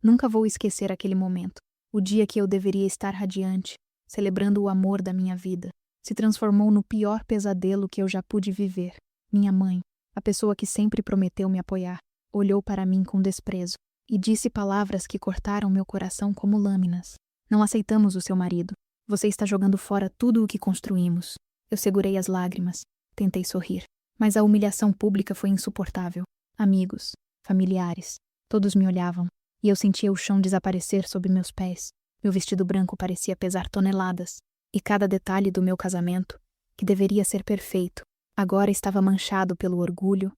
Nunca vou esquecer aquele momento. O dia que eu deveria estar radiante, celebrando o amor da minha vida, se transformou no pior pesadelo que eu já pude viver. Minha mãe, a pessoa que sempre prometeu me apoiar, olhou para mim com desprezo e disse palavras que cortaram meu coração como lâminas. Não aceitamos o seu marido. Você está jogando fora tudo o que construímos. Eu segurei as lágrimas, tentei sorrir, mas a humilhação pública foi insuportável. Amigos, familiares, todos me olhavam, e eu sentia o chão desaparecer sob meus pés. Meu vestido branco parecia pesar toneladas, e cada detalhe do meu casamento, que deveria ser perfeito, agora estava manchado pelo orgulho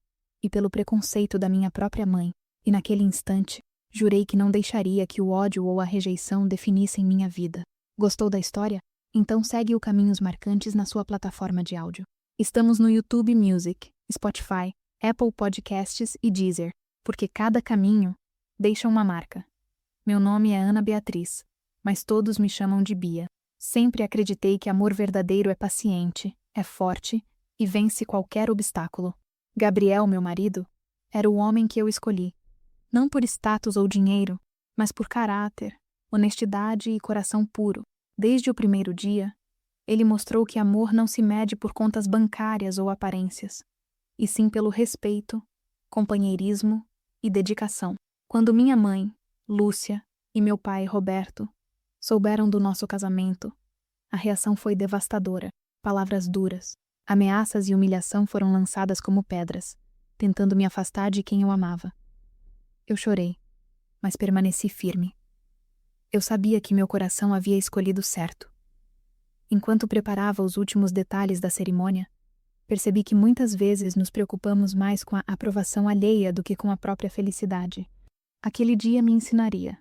e pelo preconceito da minha própria mãe, e naquele instante, jurei que não deixaria que o ódio ou a rejeição definissem minha vida. Gostou da história? Então segue o Caminhos Marcantes na sua plataforma de áudio. Estamos no YouTube Music, Spotify, Apple Podcasts e Deezer, porque cada caminho deixa uma marca. Meu nome é Ana Beatriz, mas todos me chamam de Bia. Sempre acreditei que amor verdadeiro é paciente, é forte e vence qualquer obstáculo. Gabriel, meu marido, era o homem que eu escolhi. Não por status ou dinheiro, mas por caráter, honestidade e coração puro. Desde o primeiro dia, ele mostrou que amor não se mede por contas bancárias ou aparências, e sim pelo respeito, companheirismo e dedicação. Quando minha mãe, Lúcia, e meu pai, Roberto, souberam do nosso casamento, a reação foi devastadora. Palavras duras, ameaças e humilhação foram lançadas como pedras, tentando me afastar de quem eu amava. Eu chorei, mas permaneci firme. Eu sabia que meu coração havia escolhido certo. Enquanto preparava os últimos detalhes da cerimônia, percebi que muitas vezes nos preocupamos mais com a aprovação alheia do que com a própria felicidade. Aquele dia me ensinaria,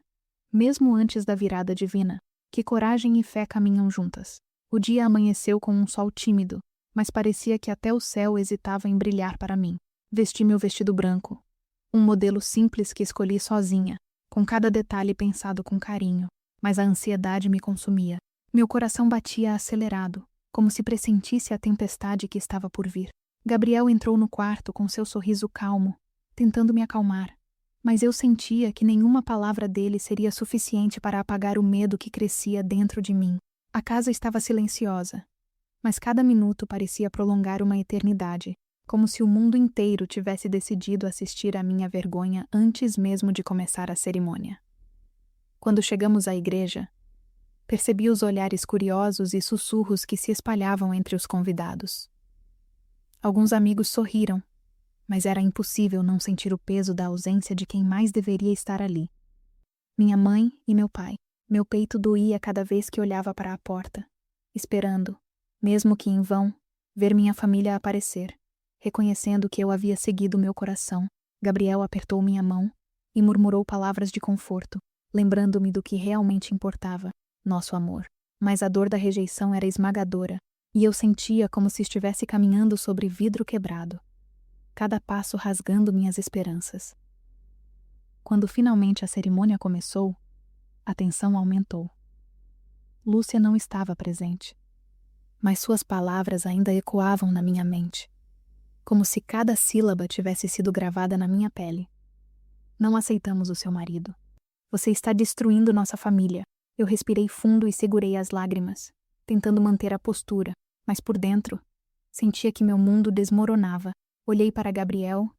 mesmo antes da virada divina, que coragem e fé caminham juntas. O dia amanheceu com um sol tímido, mas parecia que até o céu hesitava em brilhar para mim. Vesti meu vestido branco, um modelo simples que escolhi sozinha, com cada detalhe pensado com carinho, mas a ansiedade me consumia. Meu coração batia acelerado, como se pressentisse a tempestade que estava por vir. Gabriel entrou no quarto com seu sorriso calmo, tentando me acalmar, mas eu sentia que nenhuma palavra dele seria suficiente para apagar o medo que crescia dentro de mim. A casa estava silenciosa, mas cada minuto parecia prolongar uma eternidade, como se o mundo inteiro tivesse decidido assistir à minha vergonha antes mesmo de começar a cerimônia. Quando chegamos à igreja, percebi os olhares curiosos e sussurros que se espalhavam entre os convidados. Alguns amigos sorriram, mas era impossível não sentir o peso da ausência de quem mais deveria estar ali. Minha mãe e meu pai. Meu peito doía cada vez que olhava para a porta, esperando, mesmo que em vão, ver minha família aparecer. Reconhecendo que eu havia seguido meu coração, Gabriel apertou minha mão e murmurou palavras de conforto, lembrando-me do que realmente importava, nosso amor. Mas a dor da rejeição era esmagadora, e eu sentia como se estivesse caminhando sobre vidro quebrado, cada passo rasgando minhas esperanças. Quando finalmente a cerimônia começou, a tensão aumentou. Lúcia não estava presente, mas suas palavras ainda ecoavam na minha mente, como se cada sílaba tivesse sido gravada na minha pele. Não aceitamos o seu marido. Você está destruindo nossa família. Eu respirei fundo e segurei as lágrimas, tentando manter a postura, mas por dentro, sentia que meu mundo desmoronava. Olhei para Gabriel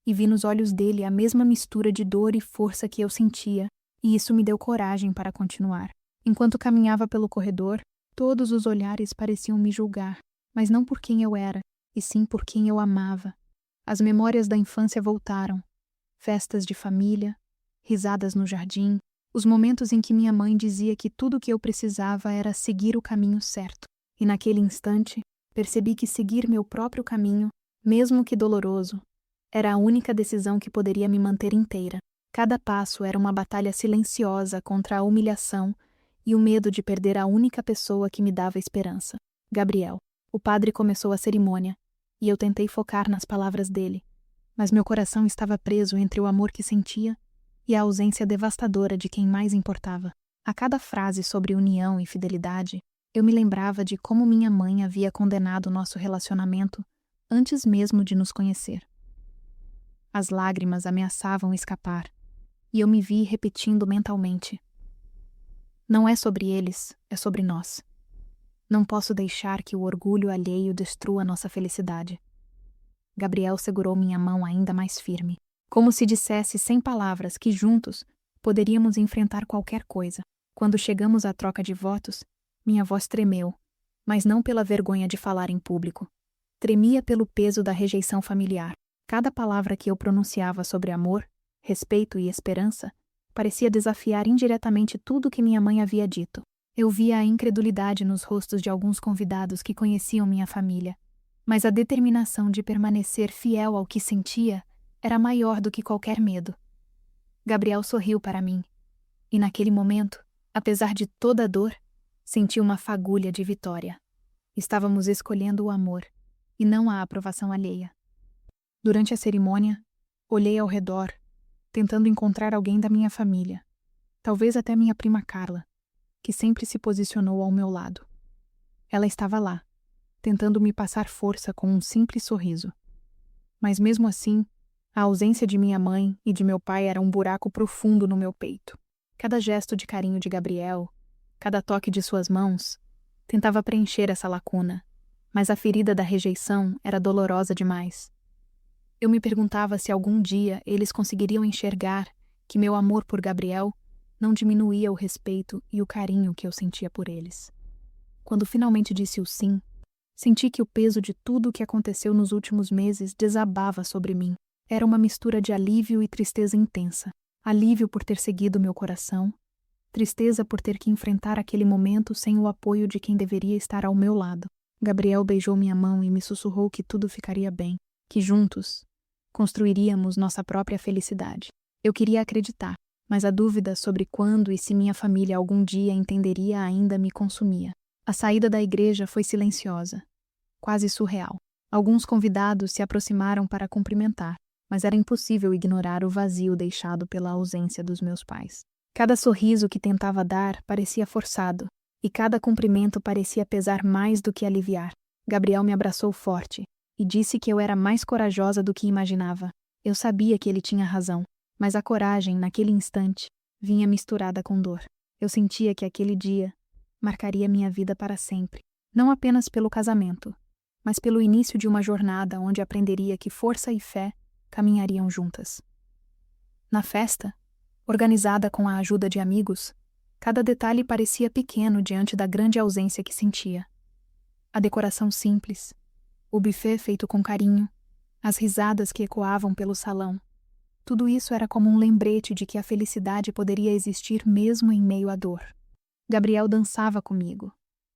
e vi nos olhos dele a mesma mistura de dor e força que eu sentia, e isso me deu coragem para continuar. Enquanto caminhava pelo corredor, todos os olhares pareciam me julgar, mas não por quem eu era, e sim por quem eu amava. As memórias da infância voltaram. Festas de família, risadas no jardim, os momentos em que minha mãe dizia que tudo o que eu precisava era seguir o caminho certo. E naquele instante, percebi que seguir meu próprio caminho, mesmo que doloroso, era a única decisão que poderia me manter inteira. Cada passo era uma batalha silenciosa contra a humilhação e o medo de perder a única pessoa que me dava esperança. Gabriel. O padre começou a cerimônia, e eu tentei focar nas palavras dele, mas meu coração estava preso entre o amor que sentia e a ausência devastadora de quem mais importava. A cada frase sobre união e fidelidade, eu me lembrava de como minha mãe havia condenado nosso relacionamento antes mesmo de nos conhecer. As lágrimas ameaçavam escapar, e eu me vi repetindo mentalmente: não é sobre eles, é sobre nós. Não posso deixar que o orgulho alheio destrua nossa felicidade. Gabriel segurou minha mão ainda mais firme, como se dissesse sem palavras que juntos poderíamos enfrentar qualquer coisa. Quando chegamos à troca de votos, minha voz tremeu, mas não pela vergonha de falar em público. Tremia pelo peso da rejeição familiar. Cada palavra que eu pronunciava sobre amor, respeito e esperança parecia desafiar indiretamente tudo que minha mãe havia dito. Eu via a incredulidade nos rostos de alguns convidados que conheciam minha família, mas a determinação de permanecer fiel ao que sentia era maior do que qualquer medo. Gabriel sorriu para mim, e naquele momento, apesar de toda a dor, senti uma fagulha de vitória. Estávamos escolhendo o amor, e não a aprovação alheia. Durante a cerimônia, olhei ao redor, tentando encontrar alguém da minha família, talvez até minha prima Carla, que sempre se posicionou ao meu lado. Ela estava lá, tentando me passar força com um simples sorriso. Mas mesmo assim, a ausência de minha mãe e de meu pai era um buraco profundo no meu peito. Cada gesto de carinho de Gabriel, cada toque de suas mãos, tentava preencher essa lacuna, mas a ferida da rejeição era dolorosa demais. Eu me perguntava se algum dia eles conseguiriam enxergar que meu amor por Gabriel não diminuía o respeito e o carinho que eu sentia por eles. Quando finalmente disse o sim, senti que o peso de tudo o que aconteceu nos últimos meses desabava sobre mim. Era uma mistura de alívio e tristeza intensa. Alívio por ter seguido meu coração, tristeza por ter que enfrentar aquele momento sem o apoio de quem deveria estar ao meu lado. Gabriel beijou minha mão e me sussurrou que tudo ficaria bem, que juntos construiríamos nossa própria felicidade. Eu queria acreditar, mas a dúvida sobre quando e se minha família algum dia entenderia ainda me consumia. A saída da igreja foi silenciosa, quase surreal. Alguns convidados se aproximaram para cumprimentar, mas era impossível ignorar o vazio deixado pela ausência dos meus pais. Cada sorriso que tentava dar parecia forçado, e cada cumprimento parecia pesar mais do que aliviar. Gabriel me abraçou forte e disse que eu era mais corajosa do que imaginava. Eu sabia que ele tinha razão, mas a coragem, naquele instante, vinha misturada com dor. Eu sentia que aquele dia marcaria minha vida para sempre, não apenas pelo casamento, mas pelo início de uma jornada onde aprenderia que força e fé caminhariam juntas. Na festa, organizada com a ajuda de amigos, cada detalhe parecia pequeno diante da grande ausência que sentia. A decoração simples, o buffet feito com carinho, as risadas que ecoavam pelo salão. Tudo isso era como um lembrete de que a felicidade poderia existir mesmo em meio à dor. Gabriel dançava comigo,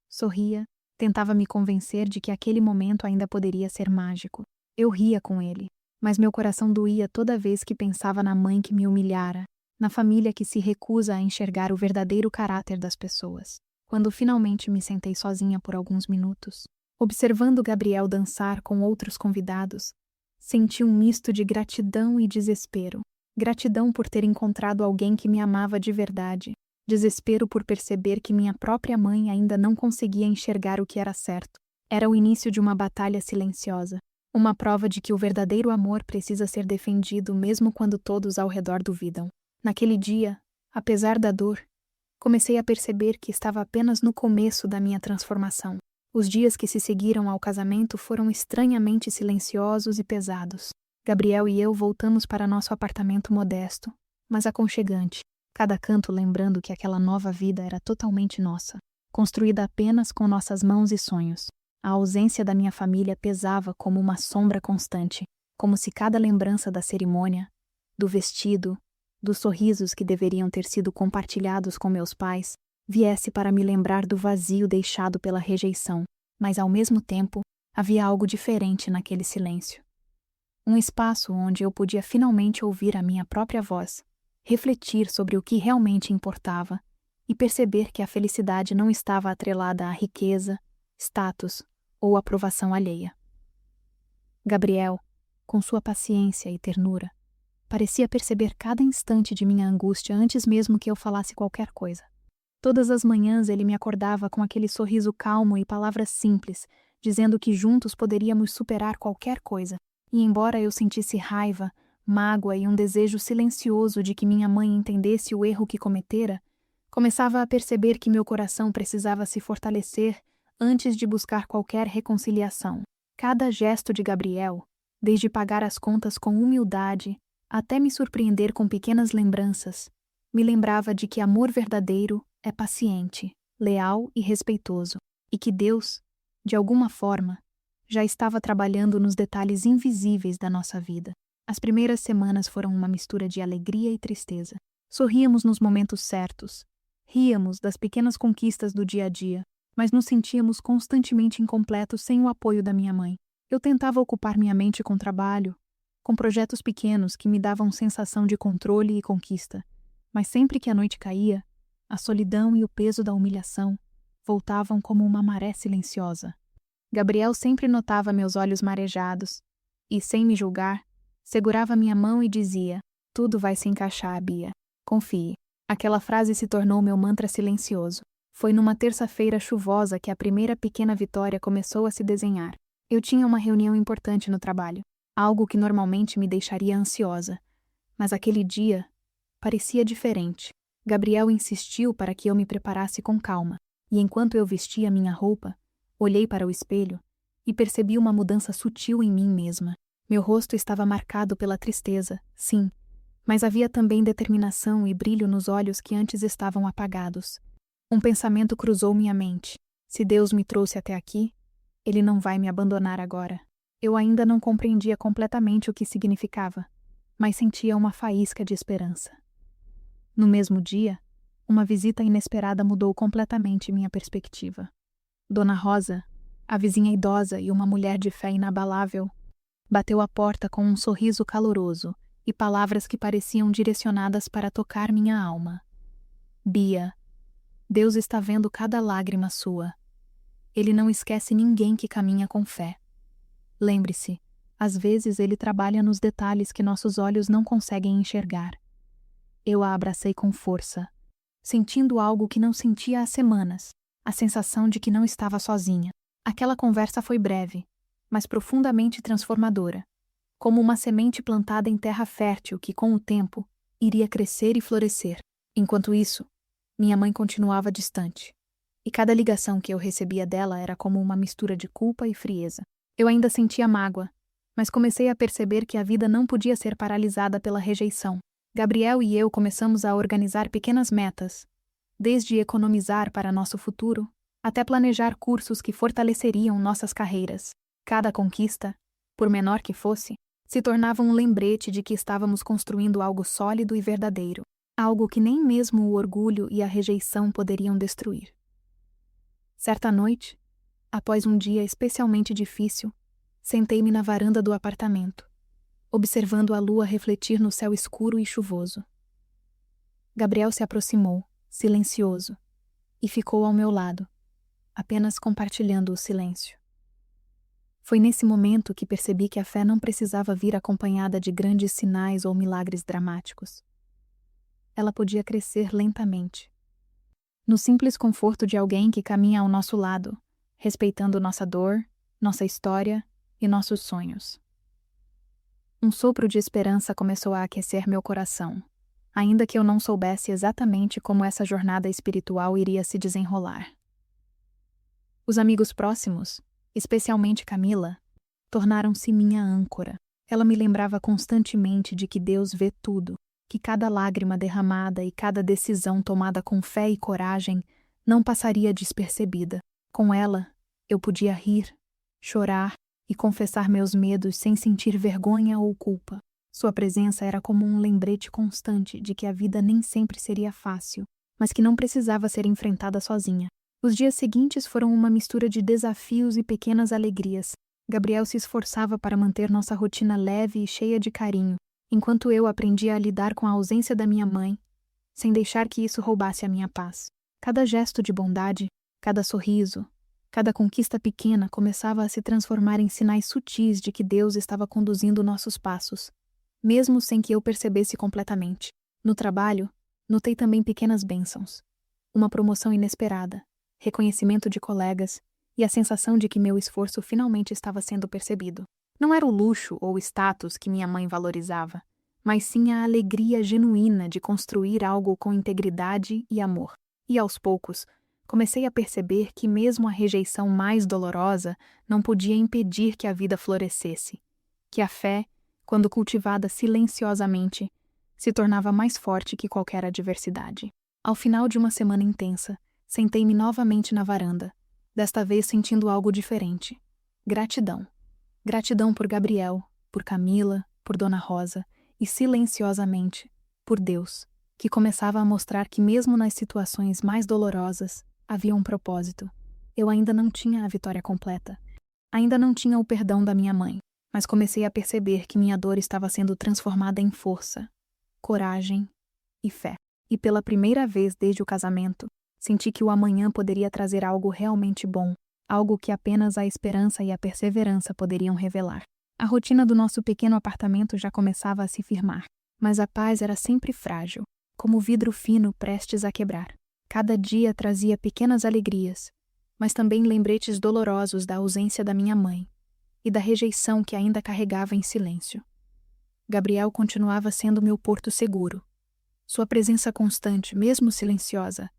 sorria, tentava me convencer de que aquele momento ainda poderia ser mágico. Eu ria com ele, mas meu coração doía toda vez que pensava na mãe que me humilhara, na família que se recusa a enxergar o verdadeiro caráter das pessoas. Quando finalmente me sentei sozinha por alguns minutos, observando Gabriel dançar com outros convidados, senti um misto de gratidão e desespero. Gratidão por ter encontrado alguém que me amava de verdade. Desespero por perceber que minha própria mãe ainda não conseguia enxergar o que era certo. Era o início de uma batalha silenciosa. Uma prova de que o verdadeiro amor precisa ser defendido mesmo quando todos ao redor duvidam. Naquele dia, apesar da dor, comecei a perceber que estava apenas no começo da minha transformação. Os dias que se seguiram ao casamento foram estranhamente silenciosos e pesados. Gabriel e eu voltamos para nosso apartamento modesto, mas aconchegante, cada canto lembrando que aquela nova vida era totalmente nossa, construída apenas com nossas mãos e sonhos. A ausência da minha família pesava como uma sombra constante, como se cada lembrança da cerimônia, do vestido, dos sorrisos que deveriam ter sido compartilhados com meus pais, viesse para me lembrar do vazio deixado pela rejeição, mas ao mesmo tempo havia algo diferente naquele silêncio. Um espaço onde eu podia finalmente ouvir a minha própria voz, refletir sobre o que realmente importava e perceber que a felicidade não estava atrelada à riqueza, status ou aprovação alheia. Gabriel, com sua paciência e ternura, parecia perceber cada instante de minha angústia antes mesmo que eu falasse qualquer coisa. Todas as manhãs ele me acordava com aquele sorriso calmo e palavras simples, dizendo que juntos poderíamos superar qualquer coisa. E embora eu sentisse raiva, mágoa e um desejo silencioso de que minha mãe entendesse o erro que cometera, começava a perceber que meu coração precisava se fortalecer antes de buscar qualquer reconciliação. Cada gesto de Gabriel, desde pagar as contas com humildade até me surpreender com pequenas lembranças, me lembrava de que amor verdadeiro é paciente, leal e respeitoso, e que Deus, de alguma forma, já estava trabalhando nos detalhes invisíveis da nossa vida. As primeiras semanas foram uma mistura de alegria e tristeza. Sorríamos nos momentos certos, ríamos das pequenas conquistas do dia a dia, mas nos sentíamos constantemente incompletos sem o apoio da minha mãe. Eu tentava ocupar minha mente com trabalho, com projetos pequenos que me davam sensação de controle e conquista, mas sempre que a noite caía, a solidão e o peso da humilhação voltavam como uma maré silenciosa. Gabriel sempre notava meus olhos marejados e, sem me julgar, segurava minha mão e dizia: "Tudo vai se encaixar, Bia. Confie." Aquela frase se tornou meu mantra silencioso. Foi numa terça-feira chuvosa que a primeira pequena vitória começou a se desenhar. Eu tinha uma reunião importante no trabalho, algo que normalmente me deixaria ansiosa. Mas aquele dia parecia diferente. Gabriel insistiu para que eu me preparasse com calma, e enquanto eu vestia minha roupa, olhei para o espelho e percebi uma mudança sutil em mim mesma. Meu rosto estava marcado pela tristeza, sim, mas havia também determinação e brilho nos olhos que antes estavam apagados. Um pensamento cruzou minha mente. Se Deus me trouxe até aqui, Ele não vai me abandonar agora. Eu ainda não compreendia completamente o que significava, mas sentia uma faísca de esperança. No mesmo dia, uma visita inesperada mudou completamente minha perspectiva. Dona Rosa, a vizinha idosa e uma mulher de fé inabalável, bateu à porta com um sorriso caloroso e palavras que pareciam direcionadas para tocar minha alma. "Bia, Deus está vendo cada lágrima sua. Ele não esquece ninguém que caminha com fé. Lembre-se, às vezes Ele trabalha nos detalhes que nossos olhos não conseguem enxergar." Eu a abracei com força, sentindo algo que não sentia há semanas, a sensação de que não estava sozinha. Aquela conversa foi breve, mas profundamente transformadora, como uma semente plantada em terra fértil que, com o tempo, iria crescer e florescer. Enquanto isso, minha mãe continuava distante, e cada ligação que eu recebia dela era como uma mistura de culpa e frieza. Eu ainda sentia mágoa, mas comecei a perceber que a vida não podia ser paralisada pela rejeição. Gabriel e eu começamos a organizar pequenas metas, desde economizar para nosso futuro, até planejar cursos que fortaleceriam nossas carreiras. Cada conquista, por menor que fosse, se tornava um lembrete de que estávamos construindo algo sólido e verdadeiro, algo que nem mesmo o orgulho e a rejeição poderiam destruir. Certa noite, após um dia especialmente difícil, sentei-me na varanda do apartamento, observando a lua refletir no céu escuro e chuvoso. Gabriel se aproximou, silencioso, e ficou ao meu lado, apenas compartilhando o silêncio. Foi nesse momento que percebi que a fé não precisava vir acompanhada de grandes sinais ou milagres dramáticos. Ela podia crescer lentamente, no simples conforto de alguém que caminha ao nosso lado, respeitando nossa dor, nossa história e nossos sonhos. Um sopro de esperança começou a aquecer meu coração, ainda que eu não soubesse exatamente como essa jornada espiritual iria se desenrolar. Os amigos próximos, especialmente Camila, tornaram-se minha âncora. Ela me lembrava constantemente de que Deus vê tudo, que cada lágrima derramada e cada decisão tomada com fé e coragem não passaria despercebida. Com ela, eu podia rir, chorar e confessar meus medos sem sentir vergonha ou culpa. Sua presença era como um lembrete constante de que a vida nem sempre seria fácil, mas que não precisava ser enfrentada sozinha. Os dias seguintes foram uma mistura de desafios e pequenas alegrias. Gabriel se esforçava para manter nossa rotina leve e cheia de carinho, enquanto eu aprendia a lidar com a ausência da minha mãe, sem deixar que isso roubasse a minha paz. Cada gesto de bondade, cada sorriso, cada conquista pequena começava a se transformar em sinais sutis de que Deus estava conduzindo nossos passos, mesmo sem que eu percebesse completamente. No trabalho, notei também pequenas bênçãos. Uma promoção inesperada, reconhecimento de colegas e a sensação de que meu esforço finalmente estava sendo percebido. Não era o luxo ou o status que minha mãe valorizava, mas sim a alegria genuína de construir algo com integridade e amor. E aos poucos, comecei a perceber que mesmo a rejeição mais dolorosa não podia impedir que a vida florescesse, que a fé, quando cultivada silenciosamente, se tornava mais forte que qualquer adversidade. Ao final de uma semana intensa, sentei-me novamente na varanda, desta vez sentindo algo diferente. Gratidão. Gratidão por Gabriel, por Camila, por Dona Rosa e, silenciosamente, por Deus, que começava a mostrar que mesmo nas situações mais dolorosas, havia um propósito. Eu ainda não tinha a vitória completa. Ainda não tinha o perdão da minha mãe, mas comecei a perceber que minha dor estava sendo transformada em força, coragem e fé. E pela primeira vez desde o casamento, senti que o amanhã poderia trazer algo realmente bom, algo que apenas a esperança e a perseverança poderiam revelar. A rotina do nosso pequeno apartamento já começava a se firmar, mas a paz era sempre frágil, como vidro fino prestes a quebrar. Cada dia trazia pequenas alegrias, mas também lembretes dolorosos da ausência da minha mãe e da rejeição que ainda carregava em silêncio. Gabriel continuava sendo meu porto seguro. Sua presença constante, mesmo silenciosa,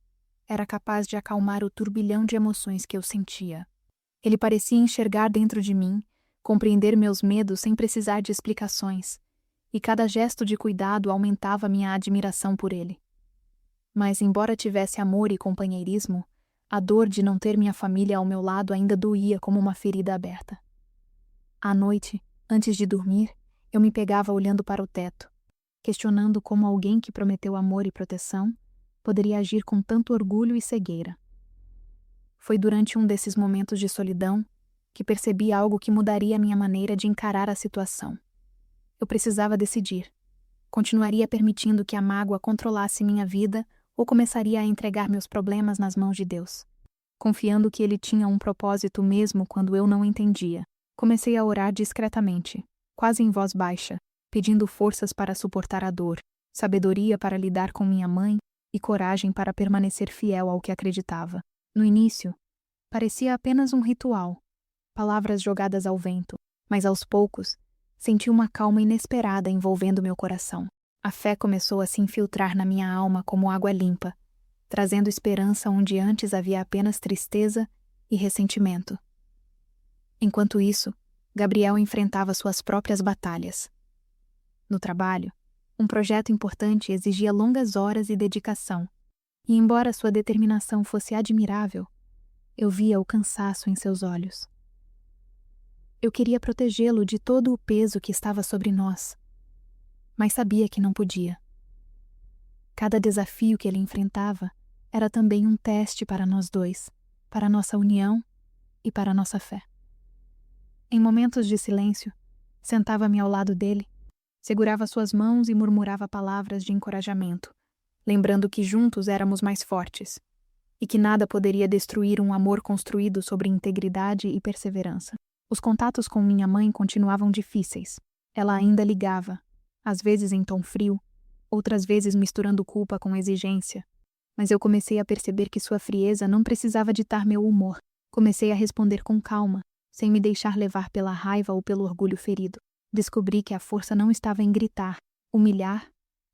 era capaz de acalmar o turbilhão de emoções que eu sentia. Ele parecia enxergar dentro de mim, compreender meus medos sem precisar de explicações, e cada gesto de cuidado aumentava minha admiração por ele. Mas, embora tivesse amor e companheirismo, a dor de não ter minha família ao meu lado ainda doía como uma ferida aberta. À noite, antes de dormir, eu me pegava olhando para o teto, questionando como alguém que prometeu amor e proteção poderia agir com tanto orgulho e cegueira. Foi durante um desses momentos de solidão que percebi algo que mudaria a minha maneira de encarar a situação. Eu precisava decidir. Continuaria permitindo que a mágoa controlasse minha vida ou começaria a entregar meus problemas nas mãos de Deus? Confiando que Ele tinha um propósito mesmo quando eu não entendia, comecei a orar discretamente, quase em voz baixa, pedindo forças para suportar a dor, sabedoria para lidar com minha mãe e coragem para permanecer fiel ao que acreditava. No início, parecia apenas um ritual, palavras jogadas ao vento, mas aos poucos, senti uma calma inesperada envolvendo meu coração. A fé começou a se infiltrar na minha alma como água limpa, trazendo esperança onde antes havia apenas tristeza e ressentimento. Enquanto isso, Gabriel enfrentava suas próprias batalhas. No trabalho, um projeto importante exigia longas horas e dedicação, e embora sua determinação fosse admirável, eu via o cansaço em seus olhos. Eu queria protegê-lo de todo o peso que estava sobre nós, mas sabia que não podia. Cada desafio que ele enfrentava era também um teste para nós dois, para nossa união e para nossa fé. Em momentos de silêncio, sentava-me ao lado dele, segurava suas mãos e murmurava palavras de encorajamento, lembrando que juntos éramos mais fortes e que nada poderia destruir um amor construído sobre integridade e perseverança. Os contatos com minha mãe continuavam difíceis. Ela ainda ligava, às vezes em tom frio, outras vezes misturando culpa com exigência, mas eu comecei a perceber que sua frieza não precisava ditar meu humor. Comecei a responder com calma, sem me deixar levar pela raiva ou pelo orgulho ferido. Descobri que a força não estava em gritar, humilhar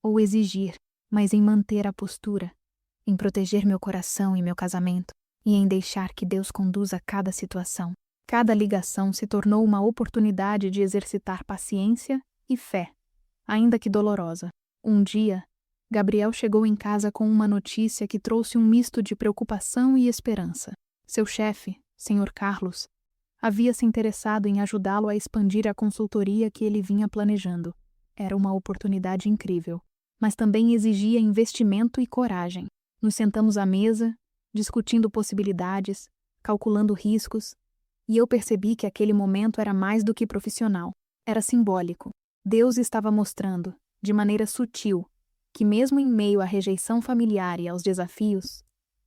ou exigir, mas em manter a postura, em proteger meu coração e meu casamento, e em deixar que Deus conduza cada situação. Cada ligação se tornou uma oportunidade de exercitar paciência e fé, ainda que dolorosa. Um dia, Gabriel chegou em casa com uma notícia que trouxe um misto de preocupação e esperança. Seu chefe, Sr. Carlos, havia se interessado em ajudá-lo a expandir a consultoria que ele vinha planejando. Era uma oportunidade incrível, mas também exigia investimento e coragem. Nos sentamos à mesa, discutindo possibilidades, calculando riscos, e eu percebi que aquele momento era mais do que profissional. Era simbólico. Deus estava mostrando, de maneira sutil, que mesmo em meio à rejeição familiar e aos desafios,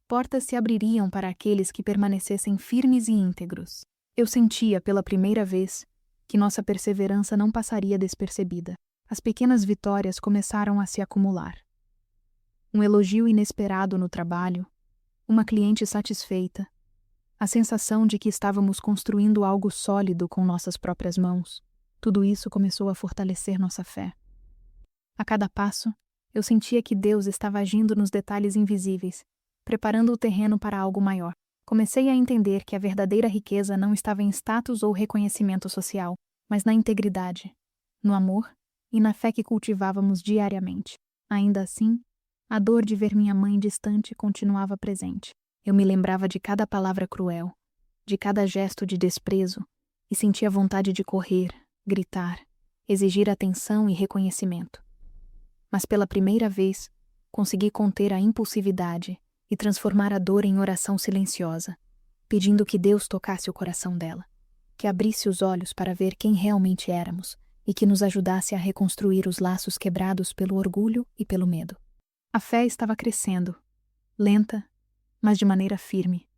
portas se abririam para aqueles que permanecessem firmes e íntegros. Eu sentia, pela primeira vez, que nossa perseverança não passaria despercebida. As pequenas vitórias começaram a se acumular. Um elogio inesperado no trabalho, uma cliente satisfeita, a sensação de que estávamos construindo algo sólido com nossas próprias mãos. Tudo isso começou a fortalecer nossa fé. A cada passo, eu sentia que Deus estava agindo nos detalhes invisíveis, preparando o terreno para algo maior. Comecei a entender que a verdadeira riqueza não estava em status ou reconhecimento social, mas na integridade, no amor e na fé que cultivávamos diariamente. Ainda assim, a dor de ver minha mãe distante continuava presente. Eu me lembrava de cada palavra cruel, de cada gesto de desprezo, e sentia vontade de correr, gritar, exigir atenção e reconhecimento. Mas pela primeira vez, consegui conter a impulsividade e transformar a dor em oração silenciosa, pedindo que Deus tocasse o coração dela, que abrisse os olhos para ver quem realmente éramos e que nos ajudasse a reconstruir os laços quebrados pelo orgulho e pelo medo. A fé estava crescendo, lenta, mas de maneira firme,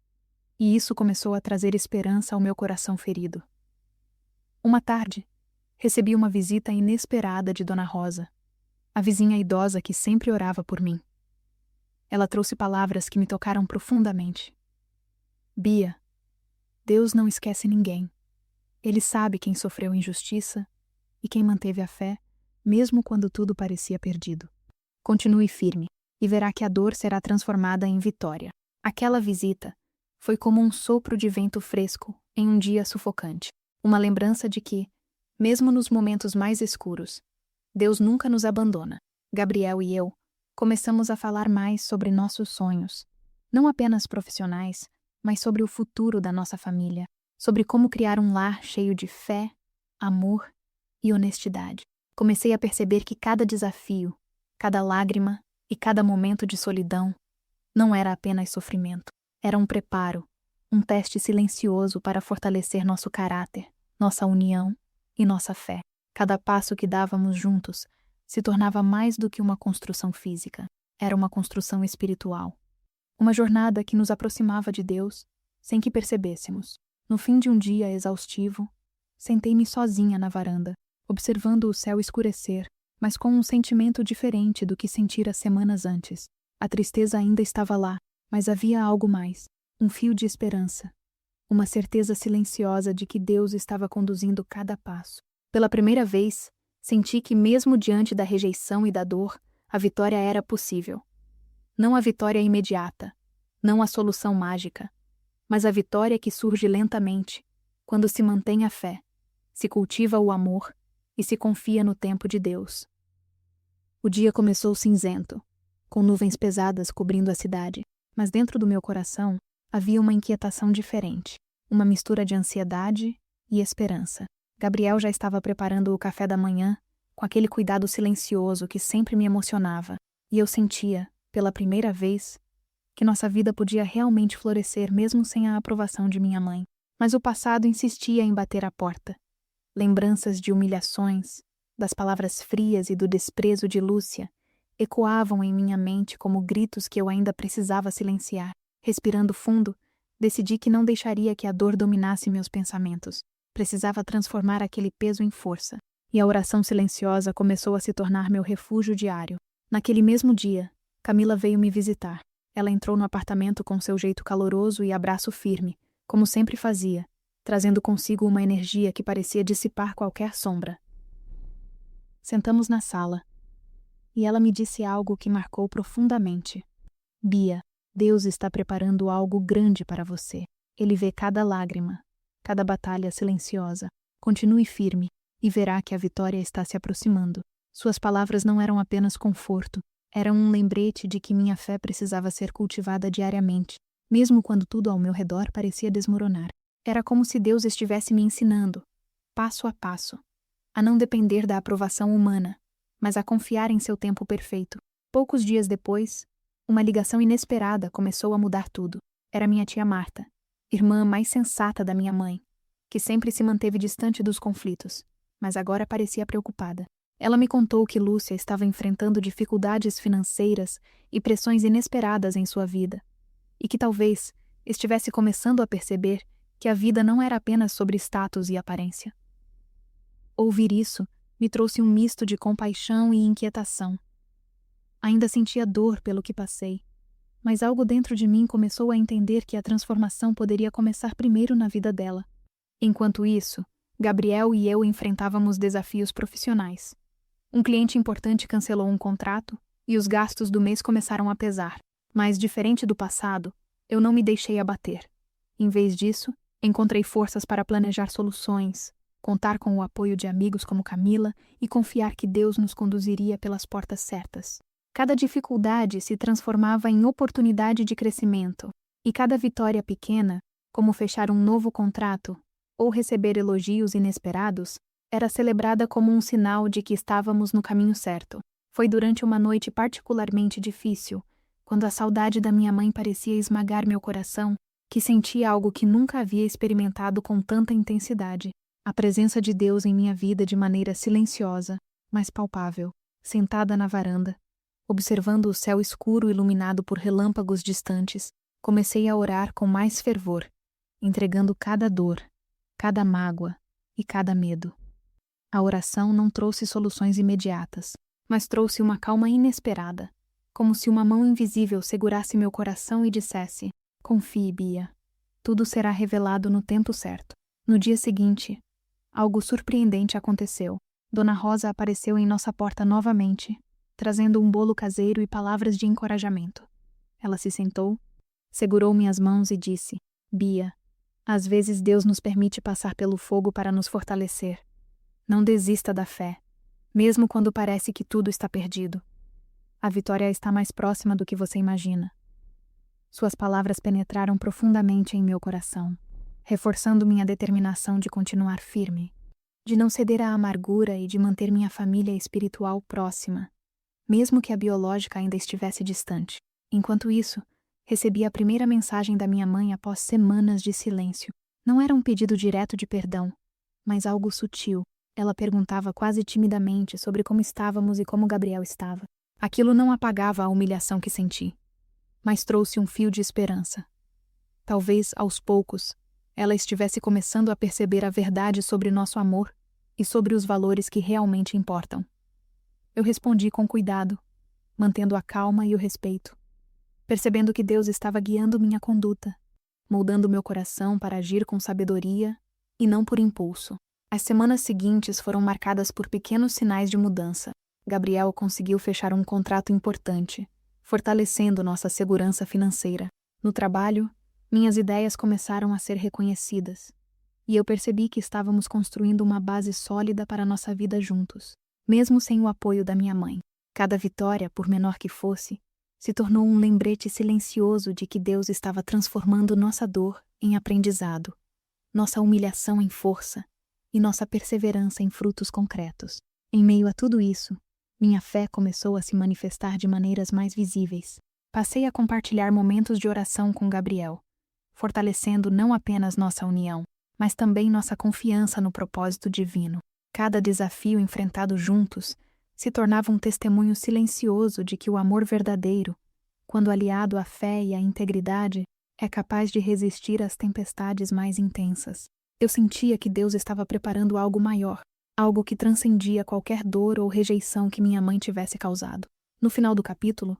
e isso começou a trazer esperança ao meu coração ferido. Uma tarde, recebi uma visita inesperada de Dona Rosa, a vizinha idosa que sempre orava por mim. Ela trouxe palavras que me tocaram profundamente. Bia, Deus não esquece ninguém. Ele sabe quem sofreu injustiça e quem manteve a fé, mesmo quando tudo parecia perdido. Continue firme e verá que a dor será transformada em vitória. Aquela visita foi como um sopro de vento fresco em um dia sufocante. Uma lembrança de que, mesmo nos momentos mais escuros, Deus nunca nos abandona. Gabriel e eu começamos a falar mais sobre nossos sonhos, não apenas profissionais, mas sobre o futuro da nossa família, sobre como criar um lar cheio de fé, amor e honestidade. Comecei a perceber que cada desafio, cada lágrima e cada momento de solidão não era apenas sofrimento, era um preparo, um teste silencioso para fortalecer nosso caráter, nossa união e nossa fé. Cada passo que dávamos juntos se tornava mais do que uma construção física, era uma construção espiritual. Uma jornada que nos aproximava de Deus sem que percebêssemos. No fim de um dia exaustivo, sentei-me sozinha na varanda, observando o céu escurecer, mas com um sentimento diferente do que sentira semanas antes. A tristeza ainda estava lá, mas havia algo mais, um fio de esperança, uma certeza silenciosa de que Deus estava conduzindo cada passo. Pela primeira vez, senti que mesmo diante da rejeição e da dor, a vitória era possível. Não a vitória imediata, não a solução mágica, mas a vitória que surge lentamente, quando se mantém a fé, se cultiva o amor e se confia no tempo de Deus. O dia começou cinzento, com nuvens pesadas cobrindo a cidade, mas dentro do meu coração havia uma inquietação diferente, uma mistura de ansiedade e esperança. Gabriel já estava preparando o café da manhã, com aquele cuidado silencioso que sempre me emocionava, e eu sentia, pela primeira vez, que nossa vida podia realmente florescer mesmo sem a aprovação de minha mãe. Mas o passado insistia em bater à porta. Lembranças de humilhações, das palavras frias e do desprezo de Lúcia, ecoavam em minha mente como gritos que eu ainda precisava silenciar. Respirando fundo, decidi que não deixaria que a dor dominasse meus pensamentos. Precisava transformar aquele peso em força, e a oração silenciosa começou a se tornar meu refúgio diário. Naquele mesmo dia, Camila veio me visitar. Ela entrou no apartamento com seu jeito caloroso e abraço firme, como sempre fazia, trazendo consigo uma energia que parecia dissipar qualquer sombra. Sentamos na sala, e ela me disse algo que marcou profundamente. Bia, Deus está preparando algo grande para você. Ele vê cada lágrima, cada batalha silenciosa. Continue firme e verá que a vitória está se aproximando. Suas palavras não eram apenas conforto, eram um lembrete de que minha fé precisava ser cultivada diariamente, mesmo quando tudo ao meu redor parecia desmoronar. Era como se Deus estivesse me ensinando, passo a passo, a não depender da aprovação humana, mas a confiar em seu tempo perfeito. Poucos dias depois, uma ligação inesperada começou a mudar tudo. Era minha tia Marta, irmã mais sensata da minha mãe, que sempre se manteve distante dos conflitos, mas agora parecia preocupada. Ela me contou que Lúcia estava enfrentando dificuldades financeiras e pressões inesperadas em sua vida, e que talvez estivesse começando a perceber que a vida não era apenas sobre status e aparência. Ouvir isso me trouxe um misto de compaixão e inquietação. Ainda sentia dor pelo que passei, mas algo dentro de mim começou a entender que a transformação poderia começar primeiro na vida dela. Enquanto isso, Gabriel e eu enfrentávamos desafios profissionais. Um cliente importante cancelou um contrato e os gastos do mês começaram a pesar. Mas, diferente do passado, eu não me deixei abater. Em vez disso, encontrei forças para planejar soluções, contar com o apoio de amigos como Camila e confiar que Deus nos conduziria pelas portas certas. Cada dificuldade se transformava em oportunidade de crescimento, e cada vitória pequena, como fechar um novo contrato ou receber elogios inesperados, era celebrada como um sinal de que estávamos no caminho certo. Foi durante uma noite particularmente difícil, quando a saudade da minha mãe parecia esmagar meu coração, que senti algo que nunca havia experimentado com tanta intensidade. A presença de Deus em minha vida de maneira silenciosa, mas palpável, sentada na varanda, observando o céu escuro iluminado por relâmpagos distantes, comecei a orar com mais fervor, entregando cada dor, cada mágoa e cada medo. A oração não trouxe soluções imediatas, mas trouxe uma calma inesperada, como se uma mão invisível segurasse meu coração e dissesse: confie, Bia, tudo será revelado no tempo certo. No dia seguinte, algo surpreendente aconteceu. Dona Rosa apareceu em nossa porta novamente, trazendo um bolo caseiro e palavras de encorajamento. Ela se sentou, segurou minhas mãos e disse: Bia, às vezes Deus nos permite passar pelo fogo para nos fortalecer. Não desista da fé, mesmo quando parece que tudo está perdido. A vitória está mais próxima do que você imagina. Suas palavras penetraram profundamente em meu coração, reforçando minha determinação de continuar firme, de não ceder à amargura e de manter minha família espiritual próxima, mesmo que a biológica ainda estivesse distante. Enquanto isso, recebi a primeira mensagem da minha mãe após semanas de silêncio. Não era um pedido direto de perdão, mas algo sutil. Ela perguntava quase timidamente sobre como estávamos e como Gabriel estava. Aquilo não apagava a humilhação que senti, mas trouxe um fio de esperança. Talvez, aos poucos, ela estivesse começando a perceber a verdade sobre nosso amor e sobre os valores que realmente importam. Eu respondi com cuidado, mantendo a calma e o respeito, percebendo que Deus estava guiando minha conduta, moldando meu coração para agir com sabedoria e não por impulso. As semanas seguintes foram marcadas por pequenos sinais de mudança. Gabriel conseguiu fechar um contrato importante, fortalecendo nossa segurança financeira. No trabalho, minhas ideias começaram a ser reconhecidas, e eu percebi que estávamos construindo uma base sólida para nossa vida juntos, mesmo sem o apoio da minha mãe. Cada vitória, por menor que fosse, se tornou um lembrete silencioso de que Deus estava transformando nossa dor em aprendizado, nossa humilhação em força e nossa perseverança em frutos concretos. Em meio a tudo isso, minha fé começou a se manifestar de maneiras mais visíveis. Passei a compartilhar momentos de oração com Gabriel, fortalecendo não apenas nossa união, mas também nossa confiança no propósito divino. Cada desafio enfrentado juntos se tornava um testemunho silencioso de que o amor verdadeiro, quando aliado à fé e à integridade, é capaz de resistir às tempestades mais intensas. Eu sentia que Deus estava preparando algo maior, algo que transcendia qualquer dor ou rejeição que minha mãe tivesse causado. No final do capítulo,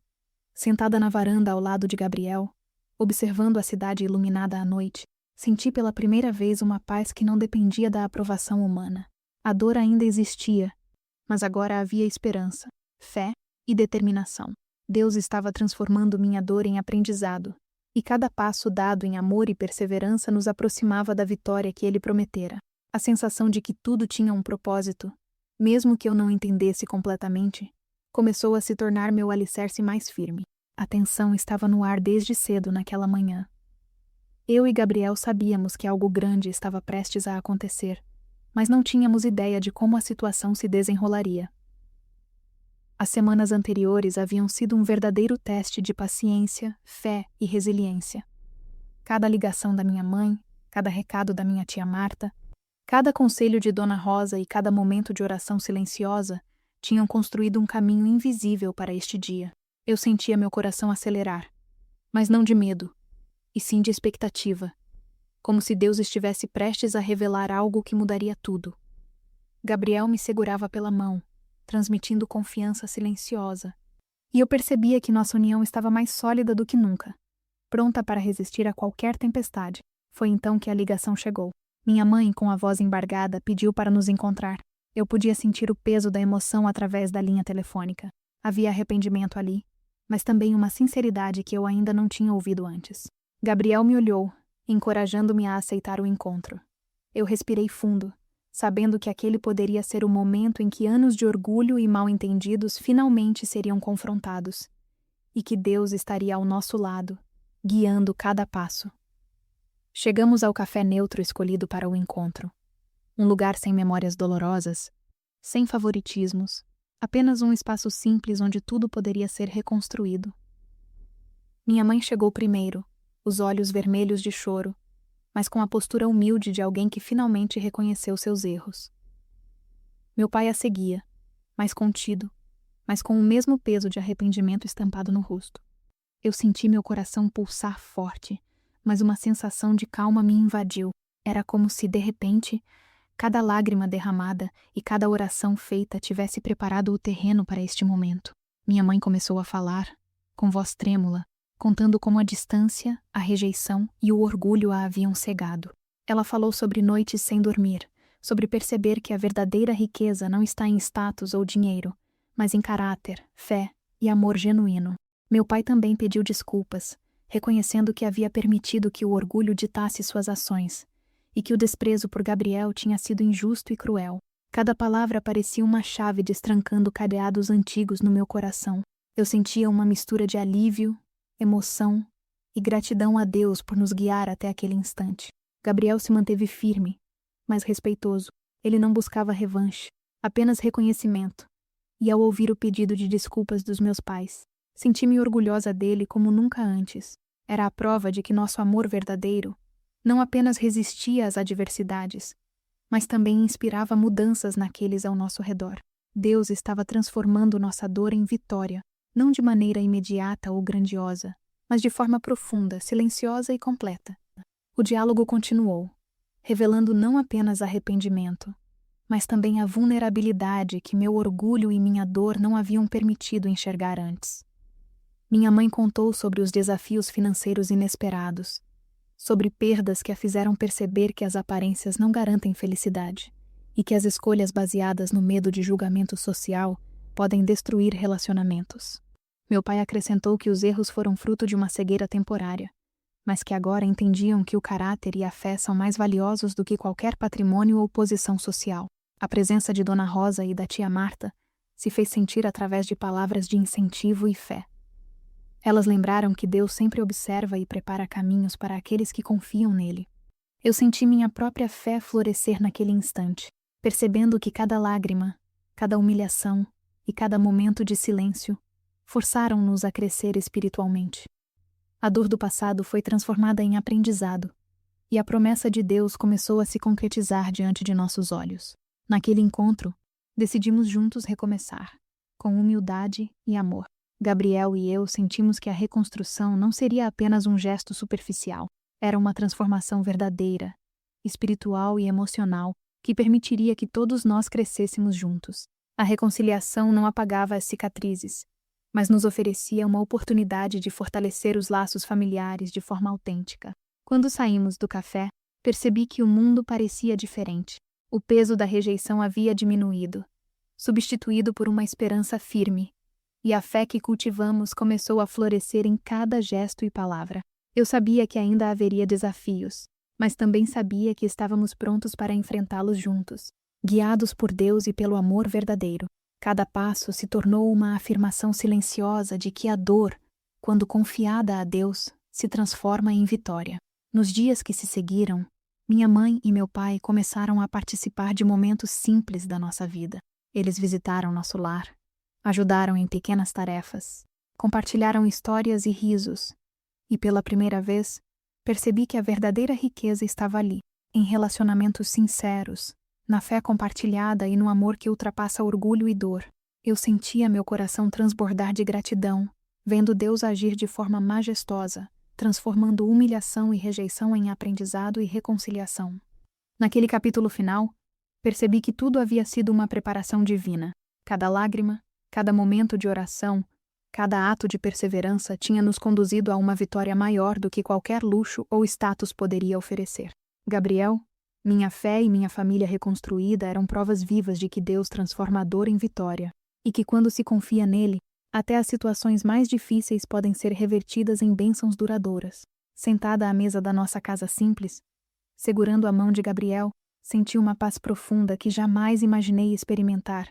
sentada na varanda ao lado de Gabriel, observando a cidade iluminada à noite, senti pela primeira vez uma paz que não dependia da aprovação humana. A dor ainda existia, mas agora havia esperança, fé e determinação. Deus estava transformando minha dor em aprendizado, e cada passo dado em amor e perseverança nos aproximava da vitória que ele prometera. A sensação de que tudo tinha um propósito, mesmo que eu não entendesse completamente, começou a se tornar meu alicerce mais firme. A tensão estava no ar desde cedo naquela manhã. Eu e Gabriel sabíamos que algo grande estava prestes a acontecer, mas não tínhamos ideia de como a situação se desenrolaria. As semanas anteriores haviam sido um verdadeiro teste de paciência, fé e resiliência. Cada ligação da minha mãe, cada recado da minha tia Marta, cada conselho de Dona Rosa e cada momento de oração silenciosa tinham construído um caminho invisível para este dia. Eu sentia meu coração acelerar, mas não de medo, e sim de expectativa, como se Deus estivesse prestes a revelar algo que mudaria tudo. Gabriel me segurava pela mão, transmitindo confiança silenciosa, e eu percebia que nossa união estava mais sólida do que nunca, pronta para resistir a qualquer tempestade. Foi então que a ligação chegou. Minha mãe, com a voz embargada, pediu para nos encontrar. Eu podia sentir o peso da emoção através da linha telefônica. Havia arrependimento ali, mas também uma sinceridade que eu ainda não tinha ouvido antes. Gabriel me olhou, encorajando-me a aceitar o encontro. Eu respirei fundo, sabendo que aquele poderia ser o momento em que anos de orgulho e mal-entendidos finalmente seriam confrontados, e que Deus estaria ao nosso lado, guiando cada passo. Chegamos ao café neutro escolhido para o encontro. Um lugar sem memórias dolorosas, sem favoritismos, apenas um espaço simples onde tudo poderia ser reconstruído. Minha mãe chegou primeiro, os olhos vermelhos de choro, mas com a postura humilde de alguém que finalmente reconheceu seus erros. Meu pai a seguia, mais contido, mas com o mesmo peso de arrependimento estampado no rosto. Eu senti meu coração pulsar forte, mas uma sensação de calma me invadiu. Era como se, de repente, cada lágrima derramada e cada oração feita tivesse preparado o terreno para este momento. Minha mãe começou a falar, com voz trêmula, contando como a distância, a rejeição e o orgulho a haviam cegado. Ela falou sobre noites sem dormir, sobre perceber que a verdadeira riqueza não está em status ou dinheiro, mas em caráter, fé e amor genuíno. Meu pai também pediu desculpas, reconhecendo que havia permitido que o orgulho ditasse suas ações, e que o desprezo por Gabriel tinha sido injusto e cruel. Cada palavra parecia uma chave destrancando cadeados antigos no meu coração. Eu sentia uma mistura de alívio, emoção e gratidão a Deus por nos guiar até aquele instante. Gabriel se manteve firme, mas respeitoso. Ele não buscava revanche, apenas reconhecimento. E ao ouvir o pedido de desculpas dos meus pais, senti-me orgulhosa dele como nunca antes. Era a prova de que nosso amor verdadeiro não apenas resistia às adversidades, mas também inspirava mudanças naqueles ao nosso redor. Deus estava transformando nossa dor em vitória, não de maneira imediata ou grandiosa, mas de forma profunda, silenciosa e completa. O diálogo continuou, revelando não apenas arrependimento, mas também a vulnerabilidade que meu orgulho e minha dor não haviam permitido enxergar antes. Minha mãe contou sobre os desafios financeiros inesperados, sobre perdas que a fizeram perceber que as aparências não garantem felicidade e que as escolhas baseadas no medo de julgamento social podem destruir relacionamentos. Meu pai acrescentou que os erros foram fruto de uma cegueira temporária, mas que agora entendiam que o caráter e a fé são mais valiosos do que qualquer patrimônio ou posição social. A presença de Dona Rosa e da tia Marta se fez sentir através de palavras de incentivo e fé. Elas lembraram que Deus sempre observa e prepara caminhos para aqueles que confiam nele. Eu senti minha própria fé florescer naquele instante, percebendo que cada lágrima, cada humilhação e cada momento de silêncio forçaram-nos a crescer espiritualmente. A dor do passado foi transformada em aprendizado, e a promessa de Deus começou a se concretizar diante de nossos olhos. Naquele encontro, decidimos juntos recomeçar, com humildade e amor. Gabriel e eu sentimos que a reconstrução não seria apenas um gesto superficial, era uma transformação verdadeira, espiritual e emocional, que permitiria que todos nós crescêssemos juntos. A reconciliação não apagava as cicatrizes, mas nos oferecia uma oportunidade de fortalecer os laços familiares de forma autêntica. Quando saímos do café, percebi que o mundo parecia diferente. O peso da rejeição havia diminuído, substituído por uma esperança firme, e a fé que cultivamos começou a florescer em cada gesto e palavra. Eu sabia que ainda haveria desafios, mas também sabia que estávamos prontos para enfrentá-los juntos, guiados por Deus e pelo amor verdadeiro. Cada passo se tornou uma afirmação silenciosa de que a dor, quando confiada a Deus, se transforma em vitória. Nos dias que se seguiram, minha mãe e meu pai começaram a participar de momentos simples da nossa vida. Eles visitaram nosso lar, ajudaram em pequenas tarefas, compartilharam histórias e risos, e pela primeira vez, percebi que a verdadeira riqueza estava ali, em relacionamentos sinceros, na fé compartilhada e no amor que ultrapassa orgulho e dor. Eu sentia meu coração transbordar de gratidão, vendo Deus agir de forma majestosa, transformando humilhação e rejeição em aprendizado e reconciliação. Naquele capítulo final, percebi que tudo havia sido uma preparação divina. Cada lágrima, cada momento de oração, cada ato de perseverança tinha nos conduzido a uma vitória maior do que qualquer luxo ou status poderia oferecer. Gabriel, Minha fé e minha família reconstruída eram provas vivas de que Deus transforma a dor em vitória, e que quando se confia nele, até as situações mais difíceis podem ser revertidas em bênçãos duradouras. Sentada à mesa da nossa casa simples, segurando a mão de Gabriel, senti uma paz profunda que jamais imaginei experimentar,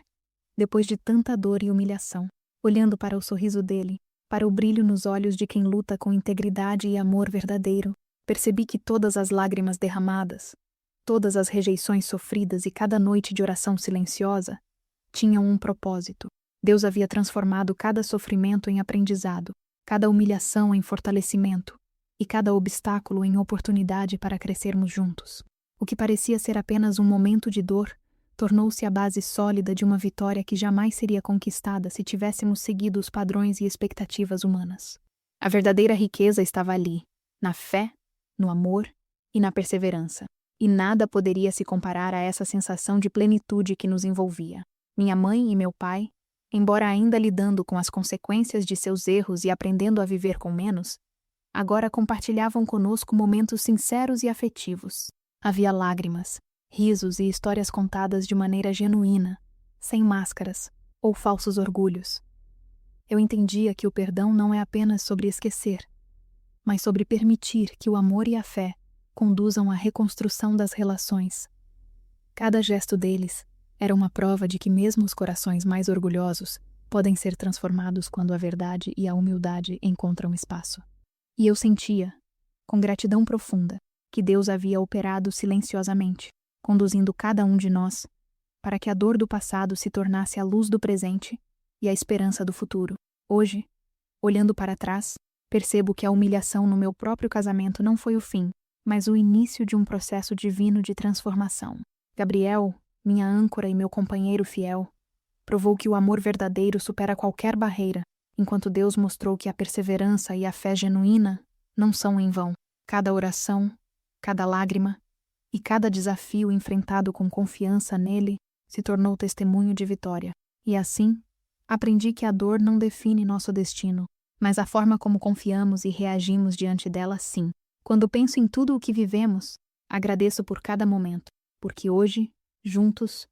depois de tanta dor e humilhação. Olhando para o sorriso dele, para o brilho nos olhos de quem luta com integridade e amor verdadeiro, percebi que todas as lágrimas derramadas, todas as rejeições sofridas e cada noite de oração silenciosa tinham um propósito. Deus havia transformado cada sofrimento em aprendizado, cada humilhação em fortalecimento e cada obstáculo em oportunidade para crescermos juntos. O que parecia ser apenas um momento de dor tornou-se a base sólida de uma vitória que jamais seria conquistada se tivéssemos seguido os padrões e expectativas humanas. A verdadeira riqueza estava ali, na fé, no amor e na perseverança. E nada poderia se comparar a essa sensação de plenitude que nos envolvia. Minha mãe e meu pai, embora ainda lidando com as consequências de seus erros e aprendendo a viver com menos, agora compartilhavam conosco momentos sinceros e afetivos. Havia lágrimas, risos e histórias contadas de maneira genuína, sem máscaras ou falsos orgulhos. Eu entendia que o perdão não é apenas sobre esquecer, mas sobre permitir que o amor e a fé conduzam à reconstrução das relações. Cada gesto deles era uma prova de que mesmo os corações mais orgulhosos podem ser transformados quando a verdade e a humildade encontram espaço. E eu sentia, com gratidão profunda, que Deus havia operado silenciosamente, conduzindo cada um de nós para que a dor do passado se tornasse a luz do presente e a esperança do futuro. Hoje, olhando para trás, percebo que a humilhação no meu próprio casamento não foi o fim, mas o início de um processo divino de transformação. Gabriel, minha âncora e meu companheiro fiel, provou que o amor verdadeiro supera qualquer barreira, enquanto Deus mostrou que a perseverança e a fé genuína não são em vão. Cada oração, cada lágrima e cada desafio enfrentado com confiança nele se tornou testemunho de vitória. E assim, aprendi que a dor não define nosso destino, mas a forma como confiamos e reagimos diante dela, sim. Quando penso em tudo o que vivemos, agradeço por cada momento, porque hoje, juntos,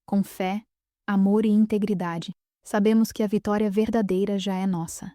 com fé, amor e integridade, sabemos que a vitória verdadeira já é nossa.